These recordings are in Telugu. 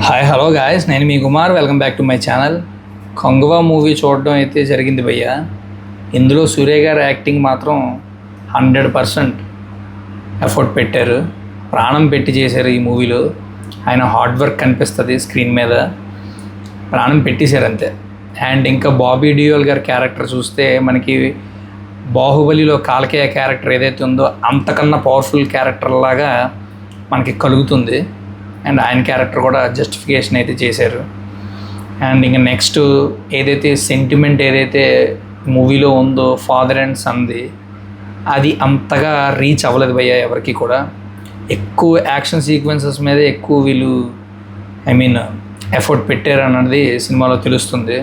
హాయ్ హలో గాయస్, నేను మీ Kumar. Welcome back to my channel. Kanguva movie చూడడం అయితే జరిగింది భయ్య. ఇందులో సూర్య గారు యాక్టింగ్ మాత్రం 100% ఎఫర్ట్ పెట్టారు, ప్రాణం పెట్టి చేశారు. ఈ మూవీలో ఆయన హార్డ్ వర్క్ కనిపిస్తుంది స్క్రీన్ మీద, ప్రాణం పెట్టేశారు అంతే. అండ్ ఇంకా బాబీ డియోల్ గారి క్యారెక్టర్ చూస్తే మనకి బాహుబలిలో కాలకేయ క్యారెక్టర్ ఏదైతే ఉందో అంతకన్నా పవర్ఫుల్ క్యారెక్టర్ లాగా మనకి కలుగుతుంది. అండ్ ఆయన క్యారెక్టర్ కూడా జస్టిఫికేషన్ అయితే చేశారు. అండ్ ఇంకా నెక్స్ట్ ఏదైతే సెంటిమెంట్ ఏదైతే మూవీలో ఉందో ఫాదర్ అండ్ సన్ది, అది అంతగా రీచ్ అవ్వలేదు భయ్య ఎవరికి కూడా. ఎక్కువ యాక్షన్ సీక్వెన్సెస్ మీద ఎక్కువ వీళ్ళు ఎఫర్ట్ పెట్టారు అన్నది సినిమాలో తెలుస్తుంది.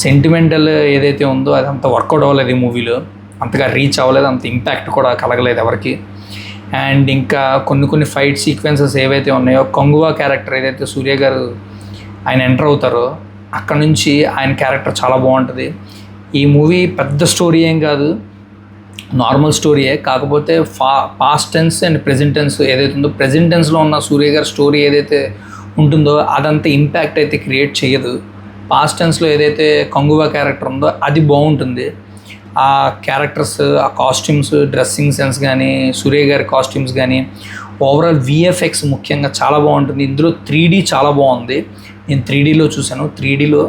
సెంటిమెంటల్ ఏదైతే ఉందో అది అంత వర్కౌట్ అవ్వలేదు ఈ మూవీలో, అంతగా రీచ్ అవ్వలేదు, అంత ఇంపాక్ట్ కూడా కలగలేదు ఎవరికి. అండ్ ఇంకా కొన్ని ఫైట్ సీక్వెన్సెస్ ఏవైతే ఉన్నాయో, కొంగువా క్యారెక్టర్ ఏదైతే సూర్య గారు ఆయన ఎంటర్ అవుతారో అక్కడ నుంచి ఆయన క్యారెక్టర్ చాలా బాగుంటుంది. ఈ మూవీ పెద్ద స్టోరీ ఏం కాదు, నార్మల్ స్టోరీయే. కాకపోతే past tense and present tense ఏదైతే ఉందో, ప్రెజెంట్ టెన్స్లో ఉన్న సూర్య గారి స్టోరీ ఏదైతే ఉంటుందో అదంతా ఇంపాక్ట్ అయితే క్రియేట్ చేయదు. పాస్ట్ టెన్స్లో ఏదైతే కొంగువా క్యారెక్టర్ ఉందో అది బాగుంటుంది. ఆ క్యారెక్టర్స్, ఆ కాస్ట్యూమ్స్, డ్రెస్సింగ్ సెన్స్ కానీ, సూర్య గారి కాస్ట్యూమ్స్ కానీ, ఓవరాల్ విఎఫ్ఎక్స్ ముఖ్యంగా చాలా బాగుంటుంది. ఇందులో 3D చాలా బాగుంది. నేను 3Dలో చూశాను. 3Dలో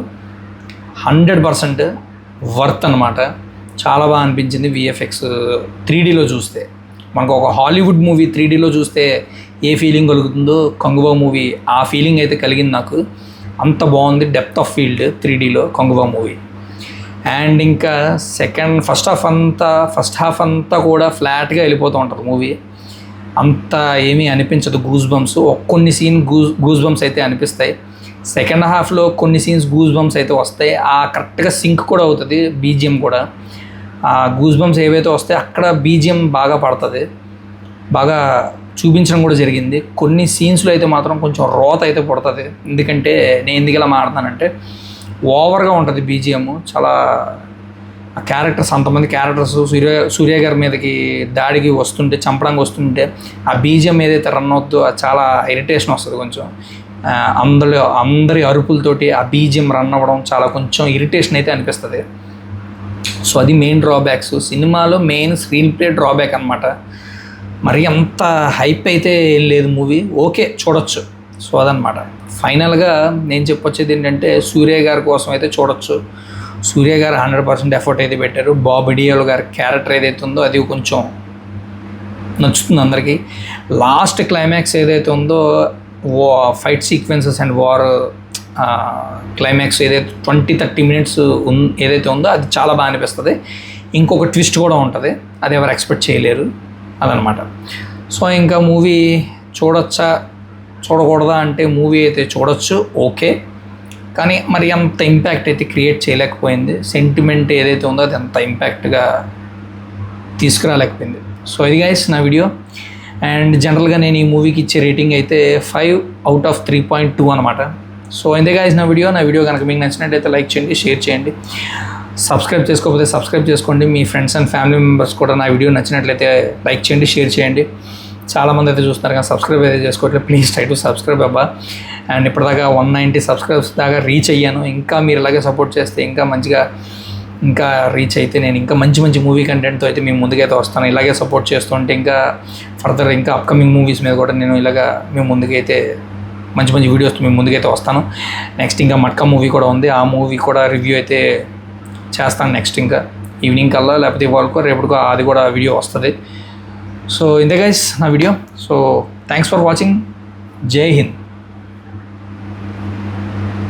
100% వర్త్ అనమాట. చాలా బాగా అనిపించింది విఎఫ్ఎక్స్ 3Dలో చూస్తే. మనకు ఒక హాలీవుడ్ మూవీ 3Dలో చూస్తే ఏ ఫీలింగ్ కలుగుతుందో కొంగువా మూవీ ఆ ఫీలింగ్ అయితే కలిగింది నాకు. అంత బాగుంది, డెప్త్ ఆఫ్ ఫీల్డ్ 3Dలో కొంగువా మూవీ. అండ్ ఇంకా ఫస్ట్ హాఫ్ అంతా కూడా ఫ్లాట్గా వెళ్ళిపోతూ ఉంటుంది మూవీ. అంత ఏమీ అనిపించదు, గూస్ బంప్స్. కొన్ని సీన్ గూస్ బంప్స్ అయితే అనిపిస్తాయి. సెకండ్ హాఫ్లో కొన్ని సీన్స్ గూస్ బంప్స్ అయితే వస్తాయి. ఆ కరెక్ట్గా సింక్ కూడా అవుతుంది బీజిఎం కూడా. ఆ గూస్ బంప్స్ ఏవైతే వస్తాయి అక్కడ బీజిఎం బాగా పడుతుంది, బాగా చూపించడం కూడా జరిగింది. కొన్ని సీన్స్లో అయితే మాత్రం కొంచెం రోత అయితే పడుతుంది. ఎందుకంటే నేను ఎందుకు ఇలా మాట్లాడుతానంటే, ఓవర్గా ఉంటుంది బీజిఎం. చాలా ఆ క్యారెక్టర్స్, అంతమంది క్యారెక్టర్స్ సూర్య గారి మీదకి దాడికి వస్తుంటే, చంపడానికి వస్తుంటే ఆ బీజిఎం ఏదైతే రన్ అవుతుందో అది చాలా ఇరిటేషన్ వస్తుంది కొంచెం. అందరి అరుపులతోటి ఆ బీజిఎం రన్ అవ్వడం చాలా కొంచెం ఇరిటేషన్ అయితే అనిపిస్తుంది. సో అది మెయిన్ డ్రాబ్యాక్స్. సినిమాలో మెయిన్ స్క్రీన్ ప్లే డ్రాబ్యాక్ అనమాట. మరి అంత హైప్ అయితే ఏం లేదు మూవీ, ఓకే చూడొచ్చు. సో అదనమాట. ఫైనల్గా నేను చెప్పొచ్చేది ఏంటంటే, సూర్య గారి కోసం అయితే చూడొచ్చు. సూర్య గారు 100% ఎఫర్ట్ అయితే పెట్టారు. బాబీ డియోల్ గారి క్యారెక్టర్ ఏదైతే ఉందో అది కొంచెం నచ్చుతుంది అందరికీ. లాస్ట్ క్లైమాక్స్ ఏదైతే ఉందో, fight sequences and war climax ఏదైతే 20-30 మినిట్స్ ఏదైతే ఉందో అది చాలా బాగా అనిపిస్తుంది. ఇంకొక ట్విస్ట్ కూడా ఉంటుంది, అది ఎవరు ఎక్స్పెక్ట్ చేయలేరు, అదనమాట. సో ఇంకా మూవీ చూడొచ్చా చూడకూడదా అంటే, మూవీ అయితే చూడొచ్చు, ఓకే. కానీ మరి అంత ఇంపాక్ట్ అయితే క్రియేట్ చేయలేకపోయింది. సెంటిమెంట్ ఏదైతే ఉందో అది అంత ఇంపాక్ట్గా తీసుకురాలేకపోయింది. సో ఇది గైస్ నా వీడియో. అండ్ జనరల్గా నేను ఈ మూవీకి ఇచ్చే రేటింగ్ అయితే 5/3.2 అనమాట. సో ఇంతే గైస్ నా వీడియో కనుక మీకు నచ్చినట్టయితే లైక్ చేయండి, షేర్ చేయండి. సబ్స్క్రైబ్ చేసుకోకపోతే సబ్స్క్రైబ్ చేసుకోండి. మీ ఫ్రెండ్స్ అండ్ ఫ్యామిలీ మెంబర్స్ కూడా నా వీడియో నచ్చినట్లయితే లైక్ చేయండి, షేర్ చేయండి. చాలామంది అయితే చూస్తున్నారు కానీ సబ్స్క్రైబ్ అయితే చేసుకోవట్లేదు. ప్లీజ్ ట్రై టు సబ్స్క్రైబ్ అబ్బా. అండ్ ఇప్పటిదాకా 190 సబ్స్క్రైబ్స్ దాకా రీచ్ అయ్యాను. ఇంకా మీరు ఇలాగే సపోర్ట్ చేస్తే ఇంకా మంచిగా ఇంకా రీచ్ అయితే నేను ఇంకా మంచి మూవీ కంటెంట్తో అయితే మేము ముందుకైతే వస్తాను. ఇలాగే సపోర్ట్ చేస్తుంటే ఇంకా ఫర్దర్ ఇంకా అప్కమింగ్ మూవీస్ మీద కూడా నేను ఇలాగా మేము ముందుకైతే మంచి వీడియోస్ మేము ముందుకైతే వస్తాను. నెక్స్ట్ ఇంకా మట్కా మూవీ కూడా ఉంది, ఆ మూవీ కూడా రివ్యూ అయితే చేస్తాను నెక్స్ట్. ఇంకా ఈవినింగ్ కల్లా లేకపోతే ఇవాళకో రేపటికో అది కూడా వీడియో వస్తుంది. సో ఇంతే గైస్ నా video. So thanks for watching. జై హింద్.